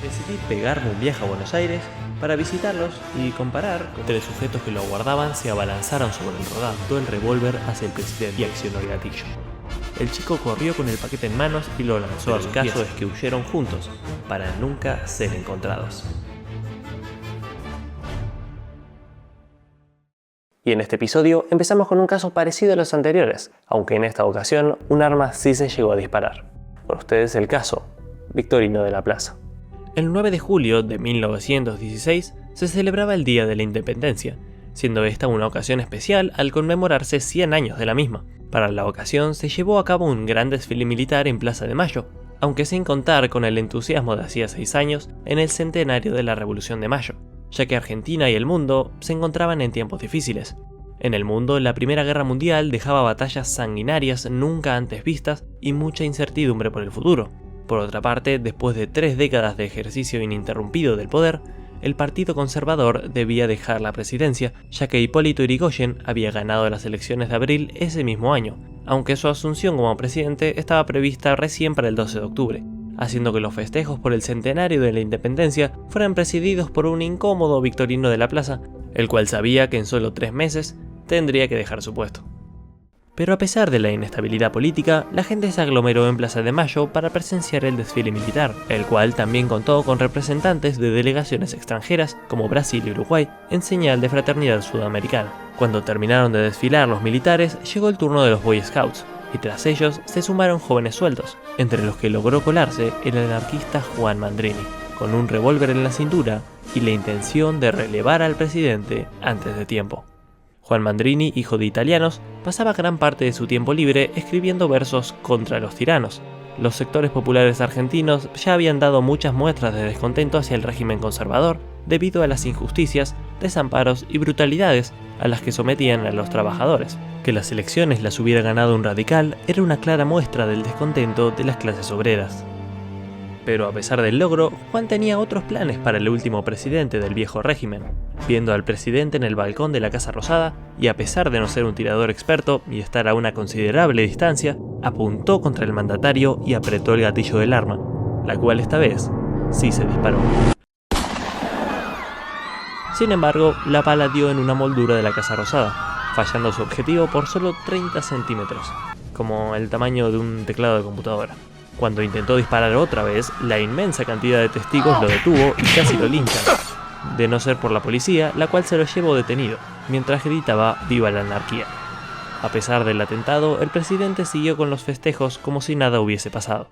Decidí pegarme un viaje a Buenos Aires para visitarlos y comparar. Tres sujetos que lo aguardaban se abalanzaron sobre el rodado, dio el revólver hacia el presidente y accionó el gatillo. El chico corrió con el paquete en manos y lo lanzó a sus pies. El caso es que huyeron juntos, para nunca ser encontrados. Y en este episodio empezamos con un caso parecido a los anteriores, aunque en esta ocasión un arma sí se llegó a disparar. Con ustedes el caso Victorino de la Plaza. El 9 de julio de 1916 se celebraba el Día de la Independencia, siendo esta una ocasión especial al conmemorarse 100 años de la misma. Para la ocasión se llevó a cabo un gran desfile militar en Plaza de Mayo, aunque sin contar con el entusiasmo de hacía 6 años en el centenario de la Revolución de Mayo, ya que Argentina y el mundo se encontraban en tiempos difíciles. En el mundo, la Primera Guerra Mundial dejaba batallas sanguinarias nunca antes vistas y mucha incertidumbre por el futuro. Por otra parte, después de 3 décadas de ejercicio ininterrumpido del poder, el Partido Conservador debía dejar la presidencia, ya que Hipólito Yrigoyen había ganado las elecciones de abril ese mismo año, aunque su asunción como presidente estaba prevista recién para el 12 de octubre, haciendo que los festejos por el centenario de la independencia fueran presididos por un incómodo Victorino de la Plaza, el cual sabía que en solo 3 meses tendría que dejar su puesto. Pero a pesar de la inestabilidad política, la gente se aglomeró en Plaza de Mayo para presenciar el desfile militar, el cual también contó con representantes de delegaciones extranjeras como Brasil y Uruguay, en señal de fraternidad sudamericana. Cuando terminaron de desfilar los militares, llegó el turno de los Boy Scouts, y tras ellos se sumaron jóvenes sueldos, entre los que logró colarse el anarquista Juan Mandrini, con un revólver en la cintura y la intención de relevar al presidente antes de tiempo. Juan Mandrini, hijo de italianos, pasaba gran parte de su tiempo libre escribiendo versos contra los tiranos. Los sectores populares argentinos ya habían dado muchas muestras de descontento hacia el régimen conservador debido a las injusticias, desamparos y brutalidades a las que sometían a los trabajadores. Que las elecciones las hubiera ganado un radical era una clara muestra del descontento de las clases obreras. Pero a pesar del logro, Juan tenía otros planes para el último presidente del viejo régimen. Viendo al presidente en el balcón de la Casa Rosada, y a pesar de no ser un tirador experto y estar a una considerable distancia, apuntó contra el mandatario y apretó el gatillo del arma, la cual esta vez sí se disparó. Sin embargo, la bala dio en una moldura de la Casa Rosada, fallando su objetivo por solo 30 centímetros, como el tamaño de un teclado de computadora. Cuando intentó disparar otra vez, la inmensa cantidad de testigos lo detuvo y casi lo linchan, de no ser por la policía, la cual se lo llevó detenido, mientras gritaba «¡Viva la anarquía!». A pesar del atentado, el presidente siguió con los festejos como si nada hubiese pasado.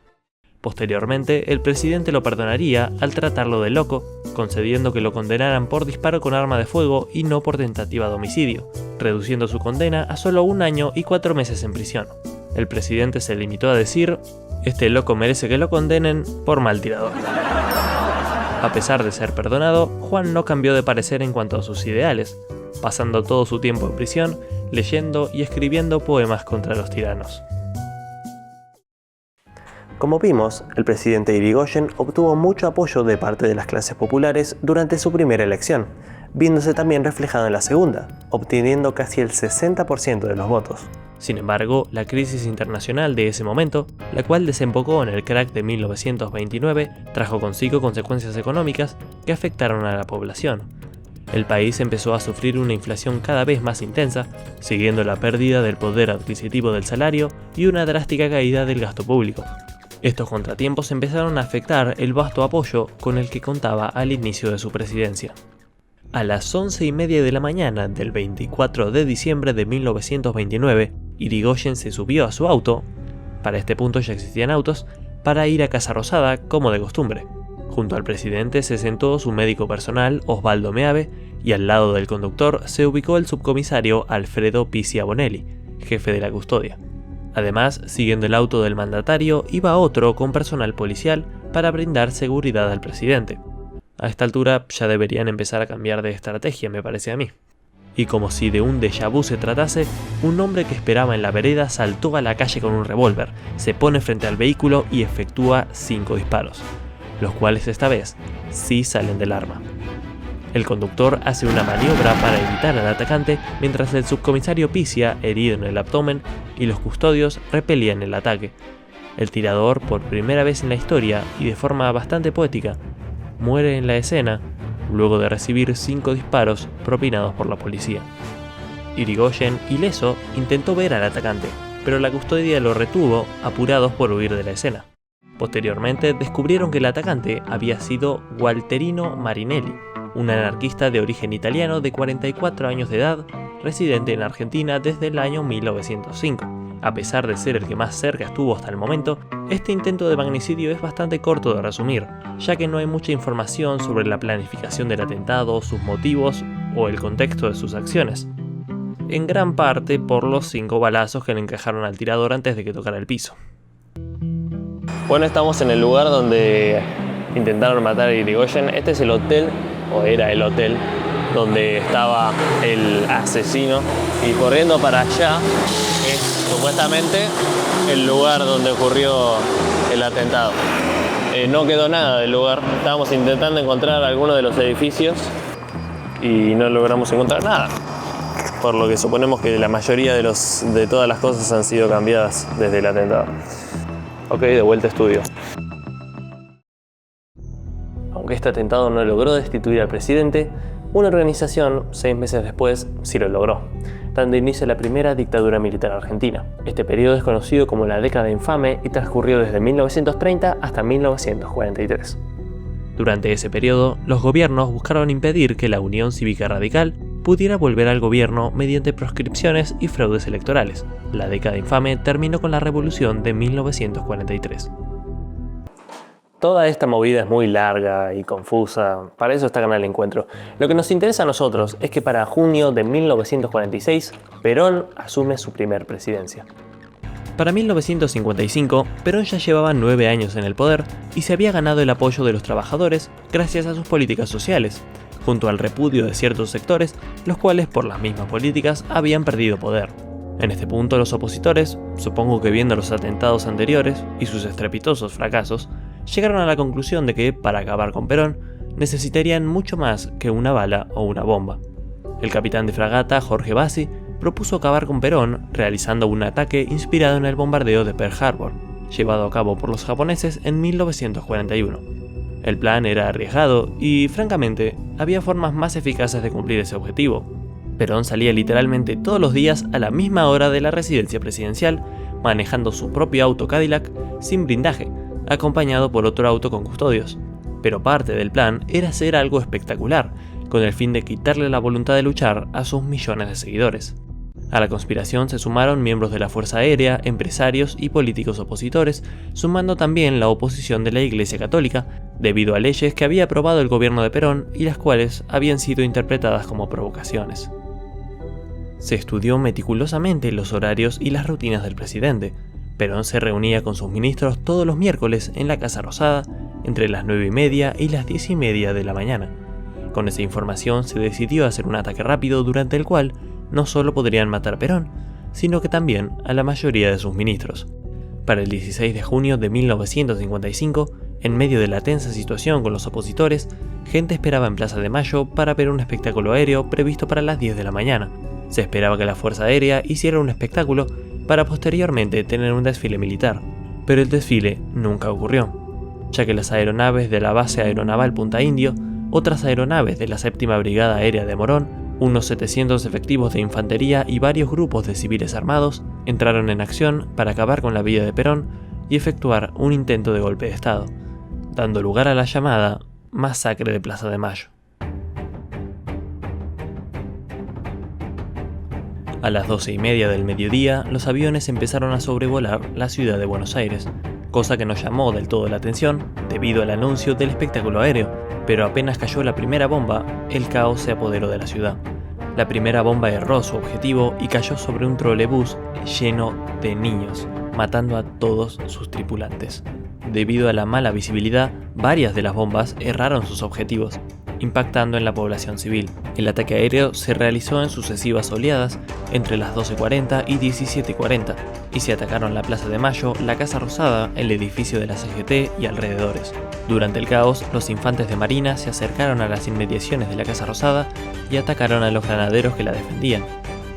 Posteriormente, el presidente lo perdonaría al tratarlo de loco, concediendo que lo condenaran por disparo con arma de fuego y no por tentativa de homicidio, reduciendo su condena a solo 1 año y 4 meses en prisión. El presidente se limitó a decir: «Este loco merece que lo condenen por mal tirador». A pesar de ser perdonado, Juan no cambió de parecer en cuanto a sus ideales, pasando todo su tiempo en prisión, leyendo y escribiendo poemas contra los tiranos. Como vimos, el presidente Yrigoyen obtuvo mucho apoyo de parte de las clases populares durante su primera elección, viéndose también reflejado en la segunda, obteniendo casi el 60% de los votos. Sin embargo, la crisis internacional de ese momento, la cual desembocó en el crack de 1929, trajo consigo consecuencias económicas que afectaron a la población. El país empezó a sufrir una inflación cada vez más intensa, siguiendo la pérdida del poder adquisitivo del salario y una drástica caída del gasto público. Estos contratiempos empezaron a afectar el vasto apoyo con el que contaba al inicio de su presidencia. A las 11:30 de la mañana del 24 de diciembre de 1929, Yrigoyen se subió a su auto, para este punto ya existían autos, para ir a Casa Rosada como de costumbre. Junto al presidente se sentó su médico personal, Osvaldo Meave, y al lado del conductor se ubicó el subcomisario Alfredo Pizia Bonelli, jefe de la custodia. Además, siguiendo el auto del mandatario, iba otro con personal policial para brindar seguridad al presidente. A esta altura ya deberían empezar a cambiar de estrategia, me parece a mí. Y como si de un déjà vu se tratase, un hombre que esperaba en la vereda saltó a la calle con un revólver, se pone frente al vehículo y efectúa 5 disparos, los cuales esta vez sí salen del arma. El conductor hace una maniobra para evitar al atacante, mientras el subcomisario Pizia, herido en el abdomen, y los custodios repelían el ataque. El tirador, por primera vez en la historia y de forma bastante poética, muere en la escena luego de recibir 5 disparos propinados por la policía. Irigoyen, ileso, intentó ver al atacante, pero la custodia lo retuvo, apurados por huir de la escena. Posteriormente descubrieron que el atacante había sido Walterino Marinelli, un anarquista de origen italiano de 44 años de edad, residente en Argentina desde el año 1905. A pesar de ser el que más cerca estuvo hasta el momento, este intento de magnicidio es bastante corto de resumir, ya que no hay mucha información sobre la planificación del atentado, sus motivos o el contexto de sus acciones. En gran parte por los 5 balazos que le encajaron al tirador antes de que tocara el piso. Bueno, estamos en el lugar donde intentaron matar a Irigoyen. Este es el hotel, o era el hotel, donde estaba el asesino. Y corriendo para allá es supuestamente el lugar donde ocurrió el atentado. No quedó nada del lugar. Estábamos intentando encontrar alguno de los edificios y no logramos encontrar nada. Por lo que suponemos que la mayoría de todas las cosas han sido cambiadas desde el atentado. Ok, de vuelta a estudio. Aunque este atentado no logró destituir al presidente, una organización, 6 meses después, sí lo logró, dando inicio a la primera dictadura militar argentina. Este periodo es conocido como la década infame y transcurrió desde 1930 hasta 1943. Durante ese periodo, los gobiernos buscaron impedir que la Unión Cívica Radical pudiera volver al gobierno mediante proscripciones y fraudes electorales. La década infame terminó con la revolución de 1943. Toda esta movida es muy larga y confusa, para eso está acá en el encuentro. Lo que nos interesa a nosotros es que para junio de 1946, Perón asume su primer presidencia. Para 1955, Perón ya llevaba 9 años en el poder y se había ganado el apoyo de los trabajadores gracias a sus políticas sociales, junto al repudio de ciertos sectores, los cuales por las mismas políticas habían perdido poder. En este punto los opositores, supongo que viendo los atentados anteriores y sus estrepitosos fracasos, llegaron a la conclusión de que, para acabar con Perón, necesitarían mucho más que una bala o una bomba. El capitán de fragata, Jorge Bassi, propuso acabar con Perón realizando un ataque inspirado en el bombardeo de Pearl Harbor, llevado a cabo por los japoneses en 1941. El plan era arriesgado y, francamente, había formas más eficaces de cumplir ese objetivo. Perón salía literalmente todos los días a la misma hora de la residencia presidencial, manejando su propio auto Cadillac sin blindaje, acompañado por otro auto con custodios. Pero parte del plan era hacer algo espectacular, con el fin de quitarle la voluntad de luchar a sus millones de seguidores. A la conspiración se sumaron miembros de la Fuerza Aérea, empresarios y políticos opositores, sumando también la oposición de la Iglesia Católica, debido a leyes que había aprobado el gobierno de Perón y las cuales habían sido interpretadas como provocaciones. Se estudió meticulosamente los horarios y las rutinas del presidente. Perón se reunía con sus ministros todos los miércoles en la Casa Rosada, entre las 9:30 y las 10:30 de la mañana. Con esa información se decidió hacer un ataque rápido durante el cual no solo podrían matar a Perón, sino que también a la mayoría de sus ministros. Para el 16 de junio de 1955, en medio de la tensa situación con los opositores, gente esperaba en Plaza de Mayo para ver un espectáculo aéreo previsto para las 10 de la mañana. Se esperaba que la Fuerza Aérea hiciera un espectáculo para posteriormente tener un desfile militar, pero el desfile nunca ocurrió, ya que las aeronaves de la Base Aeronaval Punta Indio, otras aeronaves de la 7ª Brigada Aérea de Morón, unos 700 efectivos de infantería y varios grupos de civiles armados entraron en acción para acabar con la vida de Perón y efectuar un intento de golpe de Estado, dando lugar a la llamada Masacre de Plaza de Mayo. A las 12:30 del mediodía, los aviones empezaron a sobrevolar la ciudad de Buenos Aires, cosa que no llamó del todo la atención debido al anuncio del espectáculo aéreo, pero apenas cayó la primera bomba, el caos se apoderó de la ciudad. La primera bomba erró su objetivo y cayó sobre un trolebús lleno de niños, matando a todos sus tripulantes. Debido a la mala visibilidad, varias de las bombas erraron sus objetivos, impactando en la población civil. El ataque aéreo se realizó en sucesivas oleadas entre las 12:40 y 17:40 y se atacaron la Plaza de Mayo, la Casa Rosada, el edificio de la CGT y alrededores. Durante el caos, los infantes de Marina se acercaron a las inmediaciones de la Casa Rosada y atacaron a los granaderos que la defendían.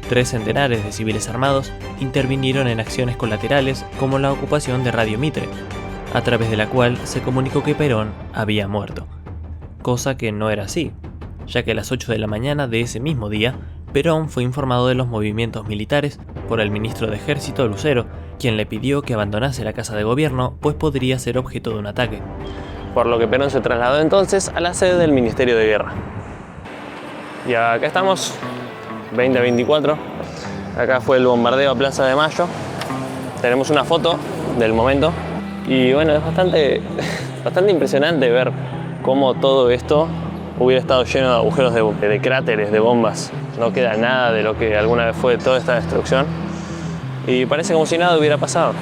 3 centenares de civiles armados intervinieron en acciones colaterales como la ocupación de Radio Mitre, a través de la cual se comunicó que Perón había muerto. cosa que no era así, ya que a las 8 de la mañana de ese mismo día, Perón fue informado de los movimientos militares por el ministro de Ejército, Lucero, quien le pidió que abandonase la casa de gobierno, pues podría ser objeto de un ataque. Por lo que Perón se trasladó entonces a la sede del Ministerio de Guerra. Y acá estamos, 2024. Acá fue el bombardeo a Plaza de Mayo. Tenemos una foto del momento. Y bueno, es bastante impresionante ver cómo todo esto hubiera estado lleno de agujeros de cráteres, de bombas. No queda nada de lo que alguna vez fue toda esta destrucción. Y parece como si nada hubiera pasado.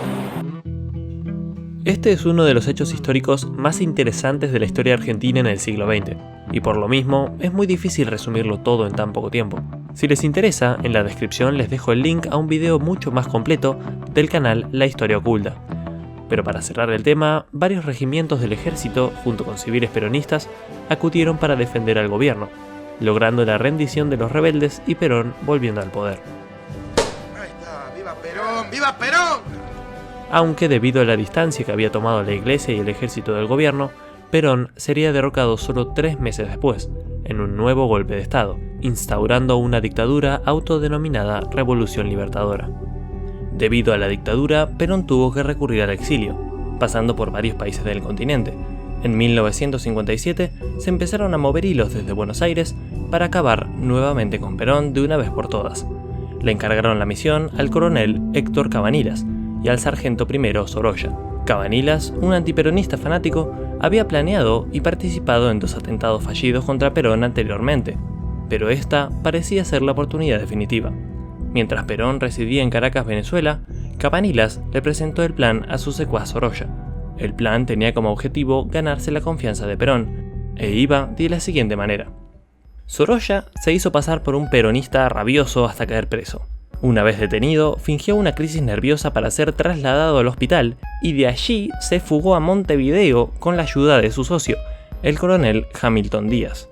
Este es uno de los hechos históricos más interesantes de la historia argentina en el siglo XX, y por lo mismo es muy difícil resumirlo todo en tan poco tiempo. Si les interesa, en la descripción les dejo el link a un video mucho más completo del canal La Historia Oculta. Pero para cerrar el tema, varios regimientos del ejército, junto con civiles peronistas, acudieron para defender al gobierno, logrando la rendición de los rebeldes y Perón volviendo al poder. Ahí está, ¡viva Perón! ¡Viva Perón! Aunque debido a la distancia que había tomado la iglesia y el ejército del gobierno, Perón sería derrocado solo 3 meses después, en un nuevo golpe de estado, instaurando una dictadura autodenominada Revolución Libertadora. Debido a la dictadura, Perón tuvo que recurrir al exilio, pasando por varios países del continente. En 1957 se empezaron a mover hilos desde Buenos Aires para acabar nuevamente con Perón de una vez por todas. Le encargaron la misión al coronel Héctor Cabanillas y al sargento primero Sorolla. Cabanillas, un antiperonista fanático, había planeado y participado en 2 atentados fallidos contra Perón anteriormente, pero esta parecía ser la oportunidad definitiva. Mientras Perón residía en Caracas, Venezuela, Cabanillas le presentó el plan a su secuaz Sorolla. El plan tenía como objetivo ganarse la confianza de Perón, e iba de la siguiente manera. Sorolla se hizo pasar por un peronista rabioso hasta caer preso. Una vez detenido, fingió una crisis nerviosa para ser trasladado al hospital y de allí se fugó a Montevideo con la ayuda de su socio, el coronel Hamilton Díaz.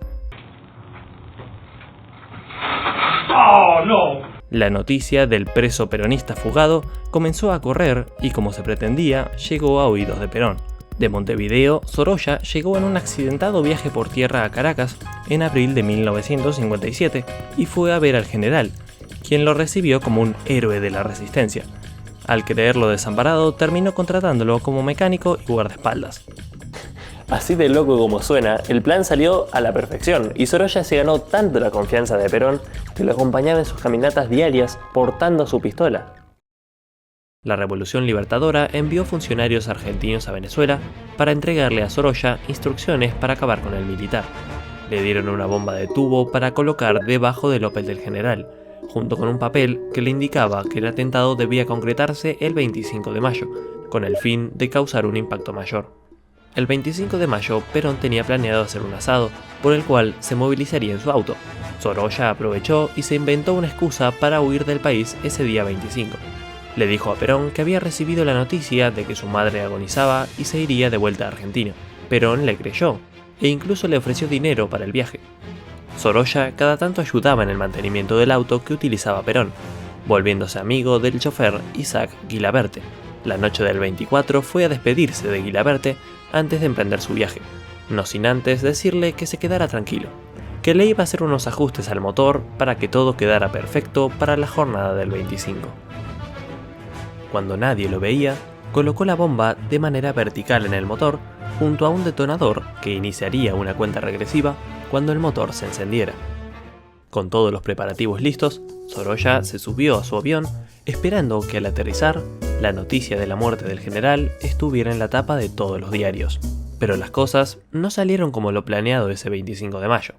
¡Oh, no! La noticia del preso peronista fugado comenzó a correr y, como se pretendía, llegó a oídos de Perón. De Montevideo, Sorolla llegó en un accidentado viaje por tierra a Caracas en abril de 1957 y fue a ver al general, quien lo recibió como un héroe de la resistencia. Al creerlo desamparado, terminó contratándolo como mecánico y guardaespaldas. Así de loco como suena, el plan salió a la perfección y Sorolla se ganó tanto la confianza de Perón que lo acompañaba en sus caminatas diarias portando su pistola. La Revolución Libertadora envió funcionarios argentinos a Venezuela para entregarle a Sorolla instrucciones para acabar con el militar. Le dieron una bomba de tubo para colocar debajo del Opel del general, junto con un papel que le indicaba que el atentado debía concretarse el 25 de mayo, con el fin de causar un impacto mayor. El 25 de mayo, Perón tenía planeado hacer un asado, por el cual se movilizaría en su auto. Sorolla aprovechó y se inventó una excusa para huir del país ese día 25. Le dijo a Perón que había recibido la noticia de que su madre agonizaba y se iría de vuelta a Argentina. Perón le creyó, e incluso le ofreció dinero para el viaje. Sorolla cada tanto ayudaba en el mantenimiento del auto que utilizaba Perón, volviéndose amigo del chofer Isaac Guilaberte. La noche del 24 fue a despedirse de Guilaberte antes de emprender su viaje, no sin antes decirle que se quedara tranquilo, que le iba a hacer unos ajustes al motor para que todo quedara perfecto para la jornada del 25. Cuando nadie lo veía, colocó la bomba de manera vertical en el motor junto a un detonador que iniciaría una cuenta regresiva cuando el motor se encendiera. Con todos los preparativos listos, Sorolla se subió a su avión esperando que al aterrizar, la noticia de la muerte del general estuviera en la tapa de todos los diarios. Pero las cosas no salieron como lo planeado ese 25 de mayo.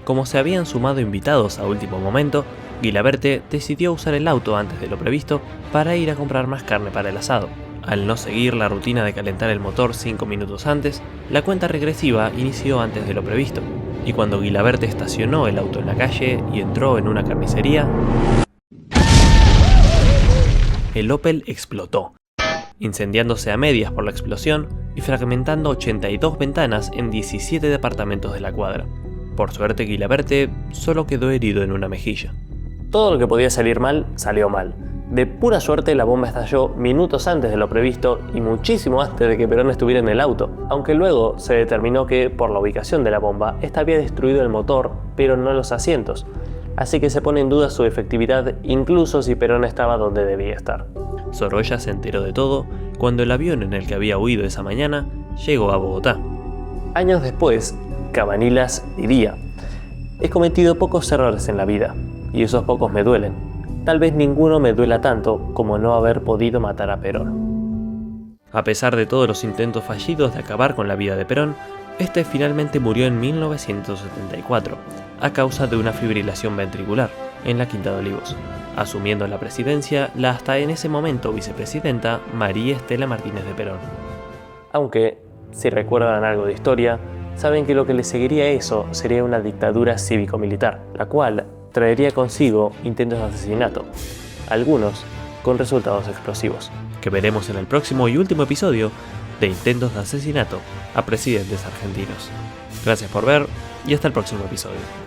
Como se habían sumado invitados a último momento, Guilaberte decidió usar el auto antes de lo previsto para ir a comprar más carne para el asado. Al no seguir la rutina de calentar el motor 5 minutos antes, la cuenta regresiva inició antes de lo previsto, y cuando Guilaberte estacionó el auto en la calle y entró en una carnicería, el Opel explotó, incendiándose a medias por la explosión y fragmentando 82 ventanas en 17 departamentos de la cuadra. Por suerte, Guilaberte solo quedó herido en una mejilla. Todo lo que podía salir mal, salió mal. De pura suerte, la bomba estalló minutos antes de lo previsto y muchísimo antes de que Perón estuviera en el auto, aunque luego se determinó que, por la ubicación de la bomba, esta había destruido el motor, pero no los asientos, así que se pone en duda su efectividad incluso si Perón estaba donde debía estar. Sorolla se enteró de todo cuando el avión en el que había huido esa mañana llegó a Bogotá. Años después, Cabanillas diría: "He cometido pocos errores en la vida, y esos pocos me duelen. Tal vez ninguno me duela tanto como no haber podido matar a Perón". A pesar de todos los intentos fallidos de acabar con la vida de Perón, este finalmente murió en 1974, a causa de una fibrilación ventricular, en la Quinta de Olivos, asumiendo la presidencia la hasta en ese momento vicepresidenta María Estela Martínez de Perón. Aunque, si recuerdan algo de historia, saben que lo que le seguiría a eso sería una dictadura cívico-militar, la cual traería consigo intentos de asesinato, algunos con resultados explosivos, que veremos en el próximo y último episodio de Intentos de Asesinato a Presidentes Argentinos. Gracias por ver y hasta el próximo episodio.